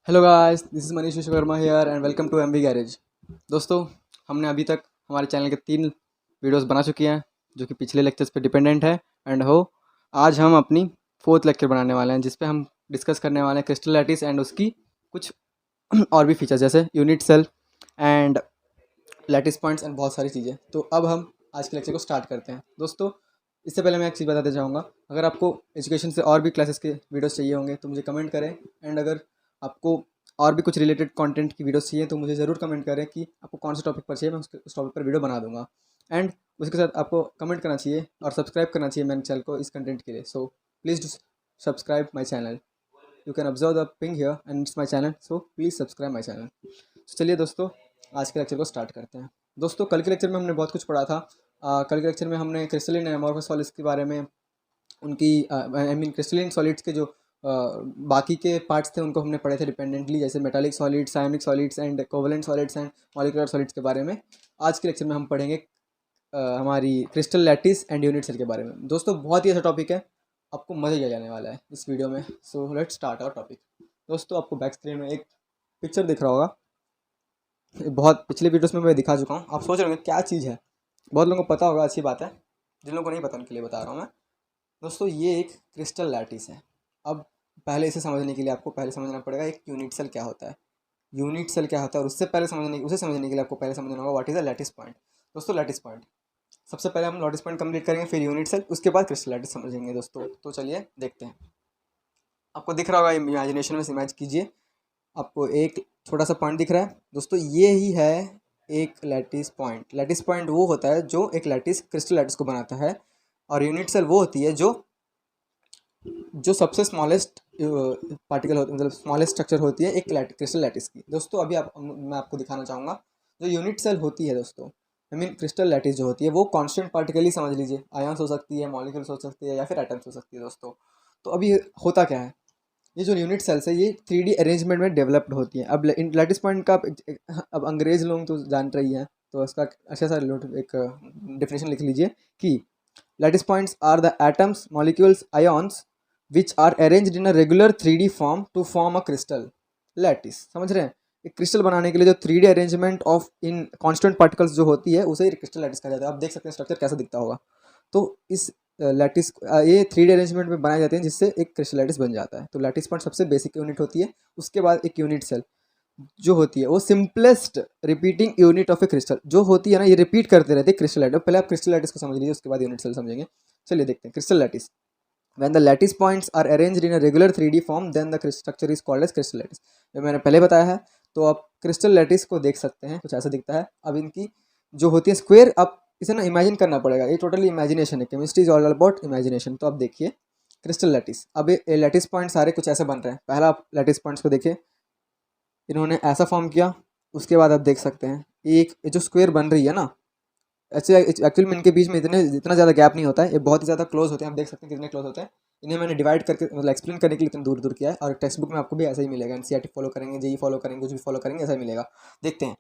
Hello guys, this is Manish Vishwakarma here and welcome to MV garage. दोस्तों, हमने अभी तक हमारे चैनल के 3 वीडियोस बना चुकी हैं जो कि पिछले लेक्चर्स पे डिपेंडेंट है। एंड आज हम अपनी 4th लेक्चर बनाने वाले हैं जिस पे हम डिस्कस करने वाले हैं क्रिस्टल लैटिस एंड उसकी कुछ और भी फीचर्स जैसे unit cell and lattice points and बहुत सारी चीज़ें। तो अब हम आज के लेक्चर को स्टार्ट करते हैं। दोस्तों, इससे पहले मैं एक चीज़ बताते जाऊँगा, अगर आपको एजुकेशन से और भी क्लासेस के वीडियोस चाहिए होंगे तो मुझे कमेंट करें। एंड अगर आपको और भी कुछ रिलेटेड कंटेंट की वीडियोस चाहिए तो मुझे ज़रूर कमेंट करें कि आपको कौन से टॉपिक पर चाहिए, मैं उस टॉपिक पर वीडियो बना दूंगा। एंड उसके साथ आपको कमेंट करना चाहिए और सब्सक्राइब करना चाहिए मेरे चैनल को इस कंटेंट के लिए। So please do subscribe my channel. You can observe the ping here and it's my channel, so please subscribe my channel. चलिए दोस्तों, आज के लेक्चर को स्टार्ट करते हैं। दोस्तों, कल के लेक्चर में हमने बहुत कुछ पढ़ा था। कल के लेक्चर में हमने क्रिस्टलिन एंड अमॉर्फस सॉलिड्स के बारे में, उनकी आई मीन क्रिस्टलिन सॉलिड्स के जो बाकी के पार्ट्स थे उनको हमने पढ़े थे डिपेंडेंटली, जैसे metallic solids, ionic solids and covalent solids and molecular solids के बारे में। आज के लेक्चर में हम पढ़ेंगे हमारी crystal lattice and unit cell के बारे में। दोस्तों, बहुत ही अच्छा टॉपिक है, आपको मज़ा आ जाने वाला है इस वीडियो में। So let's start our topic. दोस्तों, आपको बैक स्क्रीन में एक पिक्चर दिख रहा होगा, बहुत पिछले वीडियोस में मैं दिखा चुका हूँ। आप सोच रहे होंगे क्या चीज़ है, बहुत लोगों को पता होगा, अच्छी बात है। जिन लोगों को नहीं पता उनके लिए बता रहा हूँ मैं। दोस्तों, ये एक क्रिस्टल लैटिस है। अब पहले इसे समझने के लिए आपको पहले समझना पड़ेगा एक यूनिट सेल क्या होता है। यूनिट सेल क्या होता है, और उसे समझने के लिए आपको पहले समझना होगा what is a lattice point. दोस्तों, लैटिस पॉइंट सबसे पहले हम लैटिस पॉइंट कंप्लीट करेंगे, फिर यूनिट सेल, उसके बाद क्रिस्टल लैटिस समझेंगे। दोस्तों, तो चलिए देखते हैं। आपको दिख रहा होगा, इमेजिनेशन में इमेज कीजिए, आपको एक छोटा सा पॉइंट दिख रहा है। दोस्तों, ये ही है एक लैटिस पॉइंट। लैटिस पॉइंट वो होता है जो एक लैटिस क्रिस्टल लैटिस को बनाता है, और यूनिट सेल वो होती है जो सबसे स्मॉलेस्ट पार्टिकल होती है, मतलब स्मॉलेस्ट स्ट्रक्चर होती है एक क्रिस्टल लैटिस की। दोस्तों, अभी मैं आपको दिखाना चाहूँगा जो यूनिट सेल होती है। दोस्तों, आई मीन क्रिस्टल लैटिस जो होती है वो कांस्टेंट पार्टिकल ही समझ लीजिए, आयन्स हो सकती है, मॉलिक्यूल्स हो सकती है, या फिर एटम्स हो सकती है। दोस्तों, तो अभी होता क्या है, ये जो यूनिट सेल्स है ये 3D अरेंजमेंट में डेवलप्ड होती है। अब लैटिस पॉइंट का अब अंग्रेज लोग तो जान रही हैं, तो इसका अच्छा सा एक डिफिनेशन लिख लीजिए कि lattice points are the atoms, molecules, ions which are arranged in a regular 3D form to form a crystal lattice. समझ रहे हैं, एक क्रिस्टल बनाने के लिए जो 3D arrangement of in constant particles जो होती है उसे क्रिस्टल लैटिस कहा जाता है। आप देख सकते हैं स्ट्रक्चर कैसा दिखता होगा। तो इस लैटिस ये 3D अरेंजमेंट में बनाए जाते हैं जिससे एक क्रिस्टल लैटिस बन जाता है। तो लैटिस पॉइंट सबसे बेसिक यूनिट होती है। उसके बाद एक यूनिट सेल जो होती है वो simplest repeating unit of A crystal जो होती है ना, ये रिपीट करते रहते हैं क्रिस्टल लैटिस। पहले आप क्रिस्टल लैटिस को समझ लीजिए, उसके बाद यूनिट सेल समझेंगे। चलिए देखते हैं crystal lattice. When the lattice points are arranged in a regular 3D form, then the structure is called as crystal lattice। जो मैंने पहले बताया है, तो आप क्रिस्टल लैटिस को देख सकते हैं, कुछ ऐसा दिखता है। अब इनकी जो होती है स्क्वायर, आप इसे ना इमेजिन करना पड़ेगा, ये टोटली इमेजिनेशन है, chemistry is all about imagination. तो आप देखिए क्रिस्टल लैटिस, अब ये लैटिस पॉइंट सारे कुछ ऐसे बन रहे हैं। पहला आप लैटिस पॉइंट्स को देखिए, इन्होंने ऐसा फॉर्म किया। उसके बाद आप देख सकते हैं एक जो स्क्वायर बन रही है ना, ऐसे एक्चुअली में इनके बीच में इतना ज़्यादा गैप नहीं होता है, ये बहुत ही ज़्यादा क्लोज होते हैं। आप देख सकते हैं कितने क्लोज होते हैं। इन्हें मैंने डिवाइड करके मतलब एक्सप्लेन करने के लिए इतने दूर दूर किया है, और टेक्स्ट बुक में आपको भी ऐसा ही मिलेगा। एनसीईआरटी फॉलो करेंगे, जेई फॉलो करेंगे, कुछ भी फॉलो करेंगे, ऐसा ही मिलेगा। देखते हैं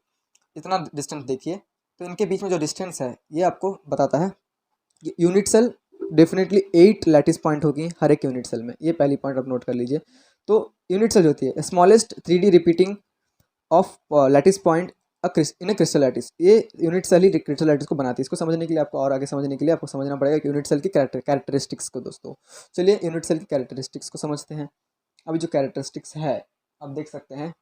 इतना डिस्टेंस देखिए, तो इनके बीच में जो डिस्टेंस है ये आपको बताता है कि unit cell definitely 8 lattice point होगी हर एक यूनिट सेल में। ये पहली पॉइंट आप नोट कर लीजिए। तो यूनिट सेल जो होती है smallest 3D repeating of lattice point in A crystal lattice, ये यूनिट सेल ही क्रिस्टल लैटिस को बनाती है। इसको समझने के लिए आपको और आगे समझने के लिए आपको समझना पड़ेगा कि यूनिट सेल की कैरेक्टरिस्टिक्स को। दोस्तों, चलिए यूनिट सेल की कैरेक्टरिस्टिक्स को समझते हैं। अभी जो कैरेक्टरिस्टिक्स है आप देख सकते हैं,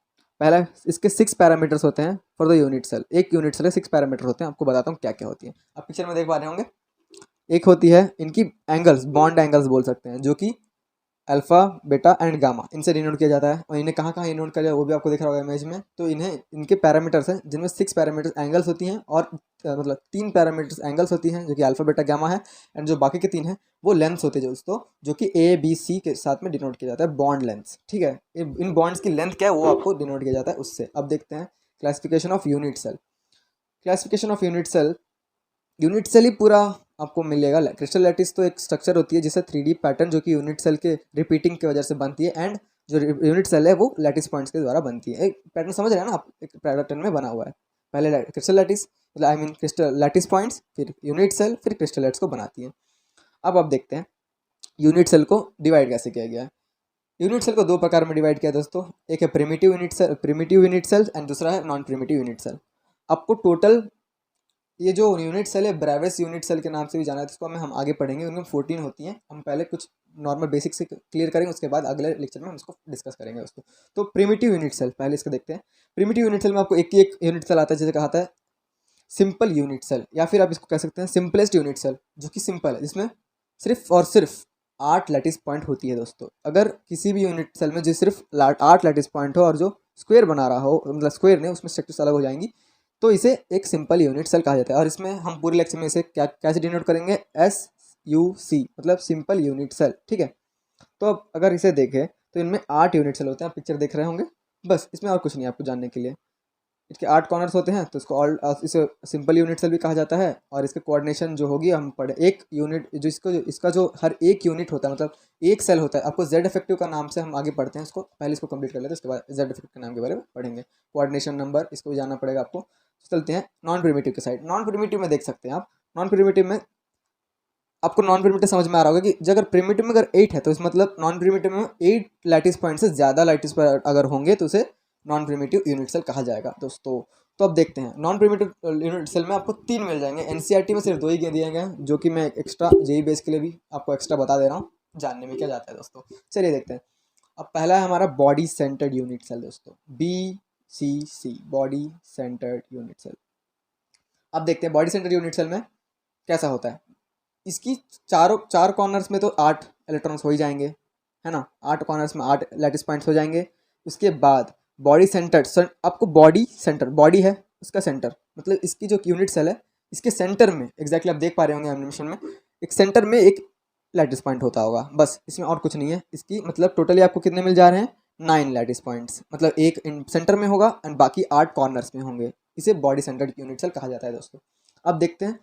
पहला इसके 6 पैरामीटर्स होते हैं फॉर द यूनिट सेल। एक यूनिट सेल 6 पैरामीटर होते हैं, आपको बताता हूँ क्या क्या होती है। आप पिक्चर में देख पा रहे होंगे, एक होती है इनकी एंगल्स, बॉन्ड एंगल्स बोल सकते हैं, जो कि अल्फा, बेटा एंड गामा, इनसे डिनोट किया जाता है। और इन्हें कहाँ कहाँ डिनोट किया जाए वो भी आपको दिख रहा होगा इमेज में। तो इन्हें इनके पैरामीटर्स हैं जिनमें 6 पैरामीटर्स एंगल्स होती हैं, और मतलब 3 पैरामीटर्स एंगल्स होती हैं जो कि अल्फा, बेटा, गामा है। एंड जो बाकी के 3 हैं वो लेंथ्स होते हैं दोस्तों, जो कि ए बी सी के साथ में डिनोट किया जाता है, बॉन्ड लेंथ्स। ठीक है, इन बॉन्ड्स की लेंथ क्या है वो आपको डिनोट किया जाता है उससे। अब देखते हैं classification of unit cell. Classification of unit cell, unit cell ही पूरा आपको मिलेगा। क्रिस्टल लैटिस तो एक स्ट्रक्चर होती है जिससे 3D पैटर्न जो कि यूनिट सेल के रिपीटिंग की वजह से बनती है, एंड जो यूनिट सेल है वो लैटिस पॉइंट्स के द्वारा बनती है। एक पैटर्न समझ रहे हैं ना आप, एक पैटर्न में बना हुआ है। पहले crystal lattice, I mean crystal lattice points, फिर यूनिट सेल, फिर क्रिस्टल लैटिस को बनाती है। अब आप देखते हैं यूनिट सेल को डिवाइड कैसे किया गया है। यूनिट सेल को दो प्रकार में डिवाइड किया दोस्तों, एक है प्रिमिटिव यूनिट सेल एंड दूसरा है नॉन प्रिमिटिव यूनिट सेल। आपको टोटल ये जो यूनिट सेल है ब्रेविस यूनिट सेल के नाम से भी जाना है, इसको हम आगे पढ़ेंगे। उनमें 14 होती हैं। हम पहले कुछ नॉर्मल बेसिक से क्लियर करेंगे, उसके बाद अगले लेक्चर में हम इसको डिस्कस करेंगे उसको। तो प्रिमिटिव यूनिट सेल पहले इसको देखते हैं। प्रिमिटिव यूनिट सेल में आपको एक ही एक यूनिट सेल आता है, जैसे कहा था सिंपल यूनिट सेल, या फिर आप इसको कह सकते हैं सिंपलेस्ट यूनिट सेल, जो कि सिंपल है, जिसमें सिर्फ और सिर्फ 8 लैटिस पॉइंट होती है दोस्तों। अगर किसी भी यूनिट सेल में जो सिर्फ 8 लैटिस पॉइंट हो और जो स्क्वायर बना रहा हो, मतलब स्क्वायर नहीं, उसमें स्ट्रक्चर्स अलग हो जाएंगी, तो इसे एक सिंपल यूनिट सेल कहा जाता है। और इसमें हम पूरे लेक्चर में इसे कैसे डिनोट करेंगे, SUC, मतलब सिंपल यूनिट सेल, ठीक है। तो अब अगर इसे देखें तो इनमें 8 यूनिट सेल होते हैं, आप पिक्चर देख रहे होंगे, बस इसमें और कुछ नहीं आपको जानने के लिए। इसके 8 कॉर्नर्स होते हैं, तो इसको इसे सिंपल यूनिट सेल भी कहा जाता है। और इसके कोऑर्डिनेशन जो होगी हम पढ़े, एक यूनिट जो इसका जो हर एक यूनिट होता है, मतलब एक सेल होता है। आपको जेड इफेक्टिव का नाम से हम आगे पढ़ते हैं, इसको पहले इसको कंप्लीट कर लेते हैं, उसके बाद जेड इफेक्टिव के नाम के बारे में पढ़ेंगे। कोऑर्डिनेशन नंबर, इसको भी जानना पड़ेगा आपको। चलते हैं नॉन प्रिमिटिव के साइड। नॉन प्रिमिटिव में देख सकते हैं आप, नॉन प्रिमिटिव में आपको नॉन प्रिमिटिव समझ में आ रहा होगा कि अगर प्रिमिटिव में अगर 8 है तो इस मतलब नॉन प्रिमिटिव में 8 लैटिस पॉइंट से ज़्यादा लैटिस पर अगर होंगे तो उसे नॉन प्रिमिटिव यूनिट सेल कहा जाएगा दोस्तों। तो अब देखते हैं नॉन प्रिमिटिव यूनिट सेल में आपको 3 मिल जाएंगे। एनसीईआरटी में सिर्फ 2 ही दिए गए हैं, जो कि मैं एक्स्ट्रा जेई बेस के लिए भी आपको एक्स्ट्रा बता दे रहा हूँ, जानने में क्या जाता है दोस्तों। चलिए देखते हैं। अब पहला है हमारा बॉडी सेंटर्ड यूनिट सेल दोस्तों, BCC, body centred unit cell. अब देखते हैं बॉडी सेंटर्ड यूनिट सेल में कैसा होता है। इसकी चार कॉर्नर्स में तो 8 इलेक्ट्रॉन्स हो ही जाएंगे, है ना। 8 कॉर्नर्स में 8 लैटिस पॉइंट्स हो जाएंगे। उसके बाद बॉडी सेंटर, आपको बॉडी सेंटर, बॉडी है उसका सेंटर, मतलब इसकी जो यूनिट सेल है इसके सेंटर में एग्जैक्टली आप देख पा रहे होंगे एनिमेशन में, एक सेंटर में एक लैटिस पॉइंट होता होगा, बस इसमें और कुछ नहीं है। इसकी मतलब टोटली आपको कितने मिल जा रहे हैं, 9 लैटिस पॉइंट्स, मतलब एक सेंटर में होगा एंड बाकी 8 कॉर्नर्स में होंगे। इसे बॉडी सेंटर्ड यूनिट सेल कहा जाता है दोस्तों। अब देखते हैं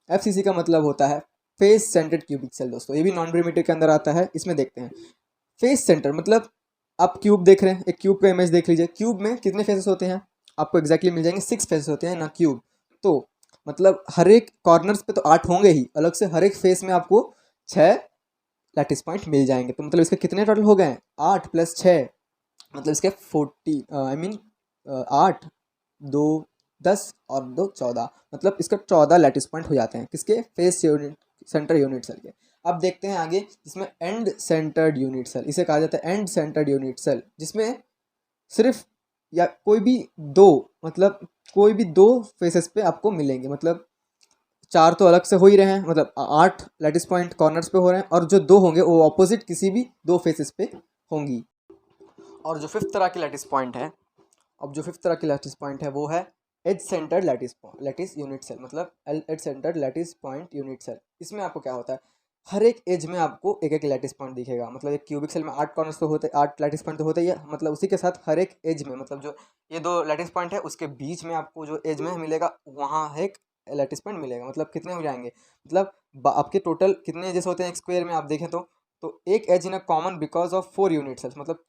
FCC का मतलब होता है फेस सेंटर्ड क्यूबिक सेल दोस्तों। ये भी नॉन प्रिमिटिव के अंदर आता है। इसमें देखते हैं फेस सेंटर, मतलब आप क्यूब देख रहे हैं, एक क्यूब का इमेज देख लीजिए। क्यूब में कितने फेसेस होते हैं, आपको एग्जैक्टली मिल जाएंगे 6 फेसेस होते हैं ना क्यूब। तो मतलब हर एक कॉर्नर्स पे तो 8 होंगे ही, अलग से हर एक फेस में आपको 6 लैटिस पॉइंट मिल जाएंगे। तो मतलब इसके कितने टोटल हो गए, 8 + 6, मतलब इसके 40 8 2 10 और 2 14, मतलब इसका 14 लैटिस पॉइंट हो जाते हैं किसके, face unit centre unit cell के। अब देखते हैं आगे, जिसमें एंड सेंटर्ड यूनिट सेल, इसे कहा जाता है एंड सेंटर्ड यूनिट सेल, जिसमें सिर्फ या कोई भी दो, मतलब कोई भी 2 फेसेस पे आपको मिलेंगे। मतलब 4 तो अलग से हो ही रहे हैं, मतलब 8 लैटिस पॉइंट कॉर्नर्स पे हो रहे हैं, और जो 2 होंगे वो ऑपोजिट किसी भी 2 फेसेस पे होंगी। और जो 5th तरह की लैटिस पॉइंट है, अब जो 5th तरह की लैटिस पॉइंट है वो है edge centered lattice unit cell, मतलब edge centered lattice point unit cell. इसमें आपको क्या होता है, हर एक एज में आपको एक एक लैटिस पॉइंट दिखेगा। मतलब एक क्यूबिक सेल में 8 कॉर्नर्स तो होते, 8 लैटिस पॉइंट तो होते ही है, मतलब उसी के साथ हर एक एज में, मतलब जो ये 2 लैटिस पॉइंट है उसके बीच में आपको जो एज में मिलेगा वहाँ एक लैटिस पॉइंट मिलेगा। मतलब कितने हो जाएंगे, मतलब आपके टोटल कितने एजेस होते हैं एक स्क्वायर में, आप देखें तो एक edge in a common because of 4 unit cells. मतलब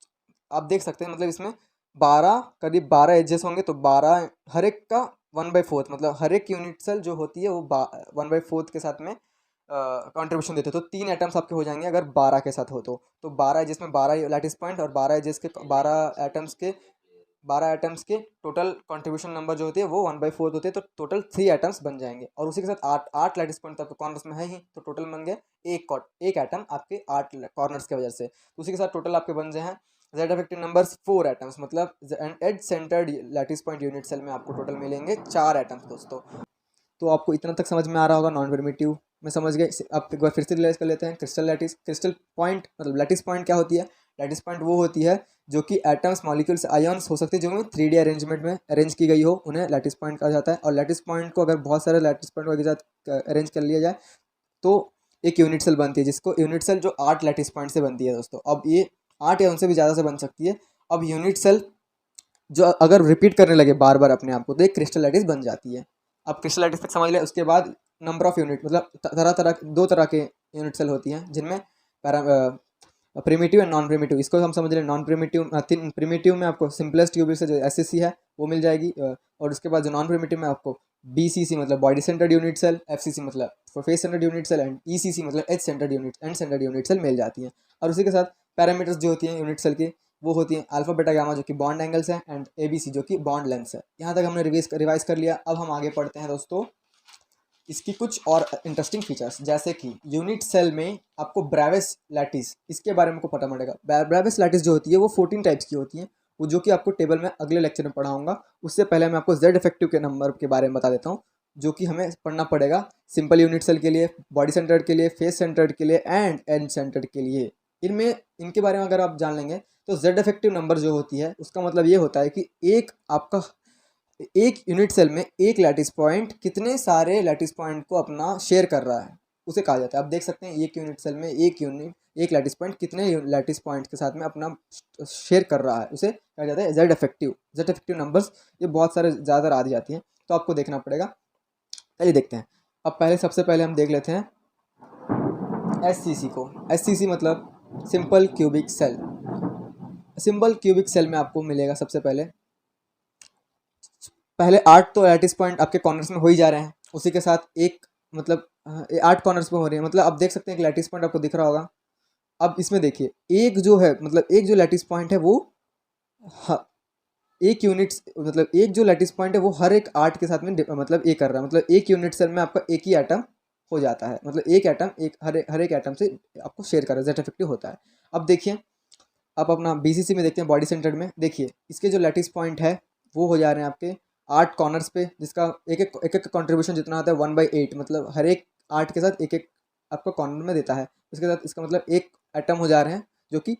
आप देख सकते हैं, मतलब इसमें 12 करीब 12 एजेस होंगे, तो 12 हर एक का 1/4, मतलब हर एक यूनिट सेल जो होती है वो 1/4 के साथ में कंट्रीब्यूशन देते हैं। तो 3 एटम्स आपके हो जाएंगे अगर 12 के साथ हो तो 12 एजेस में 12 लैटिस पॉइंट, और 12 एजेस के 12 एटम्स के टोटल कंट्रीब्यूशन नंबर जो होती है वो 1/4 होते हैं, तो टोटल 3 एटम्स बन जाएंगे। और उसी के साथ 8 लैटिस पॉइंट तो आपके कॉर्नर्स में है ही, तो टोटल बन गए एक एटम आपके 8 कॉर्नर्स की वजह से। तो उसी के साथ टोटल आपके बन गए हैं जेड इफेक्टिव नंबर्स 4 एटम्स, मतलब edge centred lattice point unit cell में आपको टोटल मिलेंगे 4 एटम्स दोस्तों। तो आपको इतना तक समझ में आ रहा होगा, नॉन प्रिमिटिव में समझ गए। अब एक बार फिर से रियलाइज कर लेते हैं क्रिस्टल पॉइंट, मतलब लैटिस पॉइंट क्या होती है। लैटिस पॉइंट वो होती है जो कि एटम्स, मॉलिक्यूल्स, आयन्स हो सकते हैं जो 3D अरेंजमेंट में अरेंज की गई हो, उन्हें लैटिस पॉइंट कहा जाता है। और लैटिस पॉइंट को अगर बहुत सारे लैटिस पॉइंट के साथ अरेंज कर लिया जाए तो एक यूनिट सेल बनती है, जिसको यूनिट सेल जो 8 लैटिस पॉइंट से बनती है दोस्तों। अब ये 8 या उनसे भी ज़्यादा से बन सकती है। अब यूनिट सेल जो अगर रिपीट करने लगे बार बार अपने आप को, तो एक क्रिस्टल लैटिस बन जाती है। अब क्रिस्टल लैटिस तक समझ लिया। उसके बाद नंबर ऑफ यूनिट, मतलब 2 तरह के यूनिट सेल होती हैं, जिनमें प्रिमिटिव एंड नॉन प्रिमिटिव। इसको हम समझ रहे हैं नॉन प्रिमिटिव। प्रिमिटिव में आपको सिंपलेस्ट क्यूबिक से जो SCC है वो मिल जाएगी, और उसके बाद जो नॉन प्रिमिटिव में आपको BCC मतलब body centred unit cell, FCC मतलब face centred unit cell, and ECC मतलब एज सेंटर्ड यूनिट सेल मिल जाती हैं। और उसी के साथ पैरामीटर्स जो होती हैं यूनिट सेल की वो होती हैं अल्फा बीटा गामा जो कि बॉन्ड एंगल्स है एंड ABC जो कि बॉन्ड लेंथ्स है। यहाँ तक हमने रिवाइज कर लिया। अब हम आगे पढ़ते हैं दोस्तों इसकी कुछ और इंटरेस्टिंग फीचर्स, जैसे कि यूनिट सेल में आपको ब्रेविस लैटिस इसके बारे में को पता पड़ेगा। ब्रेविस लैटिस जो होती है वो 14 टाइप्स की होती है, वो जो कि आपको टेबल में अगले लेक्चर में पढ़ाऊंगा। उससे पहले मैं आपको जेड इफेक्टिव के नंबर के बारे में बता देता हूँ, जो कि हमें पढ़ना पड़ेगा सिंपल यूनिट सेल के लिए, बॉडी सेंटर्ड के लिए, फेस सेंटर्ड के लिए एंड एंड सेंटर्ड के लिए। इनके बारे में अगर आप जान लेंगे तो जेड इफेक्टिव नंबर जो होती है उसका मतलब ये होता है कि एक यूनिट सेल में एक लैटिस पॉइंट कितने सारे लैटिस पॉइंट को अपना शेयर कर रहा है, उसे कहा जाता है। आप देख सकते हैं एक यूनिट सेल में एक लैटिस पॉइंट कितने लैटिस पॉइंट के साथ में अपना शेयर कर रहा है, उसे कहा जाता है जेड इफेक्टिव नंबर्स। ये बहुत सारे ज़्यादा आ जाती हैं तो आपको देखना पड़ेगा। चलिए देखते हैं। अब सबसे पहले हम देख लेते हैं SCC को। SCC मतलब simple cubic cell. Simple cubic cell में आपको मिलेगा सबसे पहले 8 तो लैटिस पॉइंट आपके कॉर्नर्स में हो ही जा रहे हैं, उसी के साथ एक मतलब 8 कॉर्नर्स में हो रही है, मतलब आप देख सकते हैं एक लैटिस पॉइंट आपको दिख रहा होगा। अब इसमें देखिए एक जो है मतलब एक जो लैटिस पॉइंट है वो एक यूनिट मतलब एक जो लैटिस पॉइंट है वो हर एक 8 के साथ में मतलब एक कर रहा है, मतलब एक यूनिट सेल में आपका एक ही एटम हो जाता है, मतलब एक एटम हर एक एटम से आपको शेयर कर रहा है, जेड इफेक्टिव होता है। अब देखिए आप अपना BCC में देखते हैं बॉडी सेंटर्ड में, देखिए इसके जो लैटिस पॉइंट है वो हो जा रहे हैं आपके 8 कॉर्नर्स पे, जिसका एक कंट्रीब्यूशन जितना आता है 1/8, मतलब हर एक 8 के साथ एक आपका कॉर्नर में देता है। उसके साथ इसका मतलब एक एटम हो जा रहे हैं, जो कि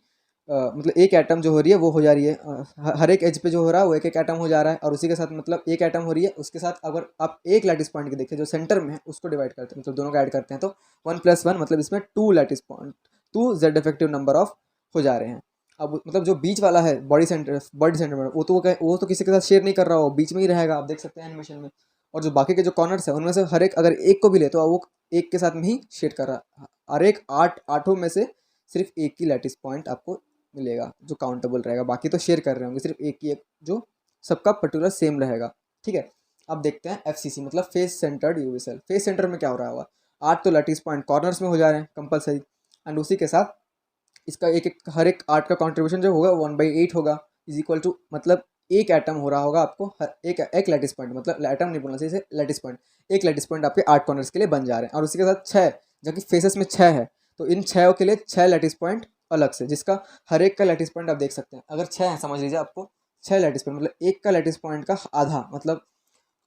मतलब एक एटम जो हो रही है वो हो जा रही है हर एक एज पे जो हो रहा है वो एक एटम हो जा रहा है, और उसी के साथ मतलब एक एटम हो रही है। उसके साथ अगर आप एक लैटिस पॉइंट के देखिए जो सेंटर में है उसको डिवाइड करते हैं, मतलब दोनों को ऐड करते हैं तो 1 + 1 मतलब इसमें 2 lattice point 2 Z effective number of हो जा रहे हैं। अब मतलब जो बीच वाला है बॉडी सेंटर में वो तो किसी के साथ शेयर नहीं कर रहा हो, बीच में ही रहेगा, आप देख सकते हैं एनिमेशन में। और जो बाकी के जो कॉर्नर्स है उनमें से हर एक अगर एक को भी ले तो वो एक के साथ में ही शेयर कर रहा है। हर एक आठों में से सिर्फ एक ही लैटिस पॉइंट आपको मिलेगा जो काउंटेबल रहेगा, बाकी तो शेयर कर रहे होंगे, सिर्फ एक ही एक जो सबका पर्टिकुलर सेम रहेगा। ठीक है, अब देखते हैं FCC मतलब face centred UV cell. Face centre में क्या हो रहा होगा, 8 तो लैटिस पॉइंट कॉर्नर्स में हो जा रहे हैं कंपलसरी, एंड उसी के साथ इसका हर एक 8 का कॉन्ट्रीब्यूशन जो होगा 1/8 होगा, इज इक्वल टू मतलब एक एटम हो रहा होगा आपको हर एक लैटिस पॉइंट, मतलब एटम नहीं बोलना चाहिए इसे, लैटिस पॉइंट। एक लैटिस पॉइंट आपके 8 कॉर्नर्स के लिए बन जा रहे हैं, और उसी के साथ 6 जो कि फेसेस में 6 है, तो इन 6 के लिए 6 लैटिस पॉइंट अलग से, जिसका हर एक का लैटिस पॉइंट आप देख सकते हैं। अगर 6 है समझ लीजिए आपको 6 लैटिस पॉइंट मतलब एक का लैटिस पॉइंट का आधा, मतलब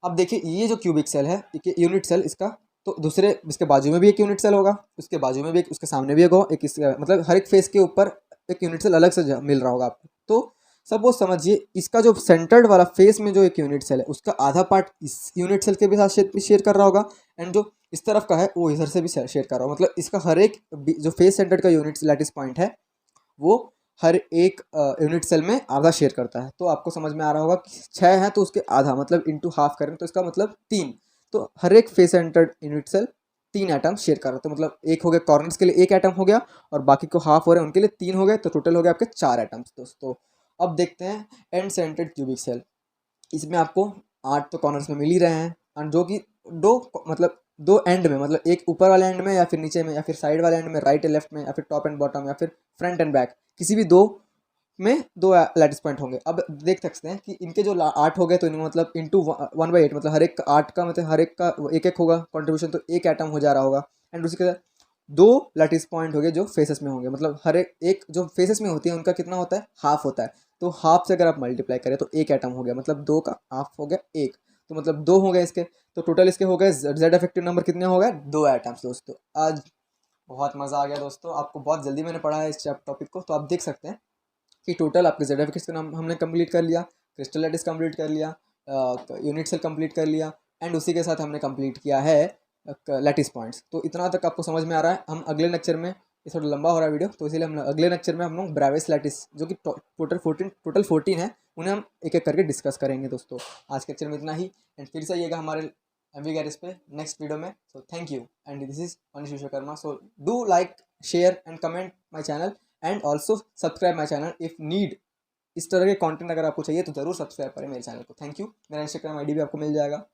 अब देखिए ये जो क्यूबिक सेल है यूनिट सेल इसका, तो दूसरे इसके बाजू में भी एक यूनिट सेल होगा, उसके बाजू में भी एक, उसके सामने भी एक होगा, एक इसके मतलब हर एक फेस के ऊपर एक यूनिट सेल अलग से मिल रहा होगा आपको। तो सपोज समझिए इसका जो सेंटर्ड वाला फेस में जो एक यूनिट सेल है उसका आधा पार्ट इस यूनिट सेल के भी साथ शेयर कर रहा होगा, एंड जो इस तरफ का है वो इधर से भी शेयर कर रहा होगा, मतलब इसका हर एक जो फेस सेंटर्ड का यूनिट लैटिस पॉइंट है वो हर एक यूनिट सेल में आधा शेयर करता है। तो आपको समझ में आ रहा होगा कि 6 है तो उसके आधा मतलब इंटू हाफ करें तो इसका मतलब 3, तो हर एक face centred unit cell 3 atom share कर रहा है, तो मतलब एक हो गया कॉर्नर्स के लिए एक एटम हो गया, और बाकी को हाफ हो रहे हैं उनके लिए 3 हो गए, तो टोटल हो गया आपके 4 एटम्स दोस्तों। अब देखते हैं एंड सेंटर्ड क्यूबिक सेल। इसमें आपको 8 तो कॉर्नर्स में मिल ही रहे हैं, और जो कि दो एंड में, मतलब एक ऊपर वाले एंड में या फिर नीचे में या फिर साइड वाले एंड में, राइट एंड लेफ्ट में या फिर टॉप एंड बॉटम या फिर फ्रंट एंड बैक, किसी भी दो में 2 लैटिस पॉइंट होंगे। अब देख सकते हैं कि इनके जो 8 हो गए तो इनमें मतलब इंटू 1/8 मतलब हर एक 8 का मतलब हर एक का एक होगा कॉन्ट्रीब्यूशन, तो एक एटम हो जा रहा होगा, एंड उसके साथ 2 लैटिस पॉइंट हो गए जो फेसेस में होंगे, मतलब हर एक जो फेसेस में होती है उनका कितना होता है, हाफ होता है, तो हाफ से अगर आप मल्टीप्लाई करें तो एक एटम हो गया, मतलब 2 का हाफ हो गया 1, तो मतलब 2 हो गए इसके, तो टोटल इसके हो गए जेड इफेक्टिव नंबर कितने हो गए, 2 एटम्स दोस्तों। आज बहुत मज़ा आ गया दोस्तों, आपको बहुत जल्दी मैंने पढ़ा है इस टॉपिक को, तो आप देख सकते हैं कि टोटल आपके जेड इफेक्ट्स का नाम हमने कंप्लीट कर लिया, क्रिस्टल लैटिस कंप्लीट कर लिया, यूनिट सेल कंप्लीट कर लिया, एंड उसी के साथ हमने कंप्लीट किया है लैटिस पॉइंट्स। तो इतना तक आपको समझ में आ रहा है। हम अगले लेक्चर में, ये थोड़ा लंबा हो रहा है वीडियो तो इसीलिए हम अगले लेक्चर में हम लोग ब्रेविस लैटिस जो कि टोटल 14 है उन्हें हम एक एक करके डिस्कस करेंगे दोस्तों। आज के लेक्चर में इतना ही, एंड फिर से आइएगा हमारे MV गैरेज पे नेक्स्ट वीडियो में। So thank you, and this is Manish Vishwakarma. So do like, share and comment my channel, and also subscribe my channel if need. इस तरह के कंटेंट अगर आपको चाहिए तो ज़रूर सब्सक्राइब करें मेरे चैनल को। Thank you. मेरा इंस्टाग्राम ID भी आपको मिल जाएगा।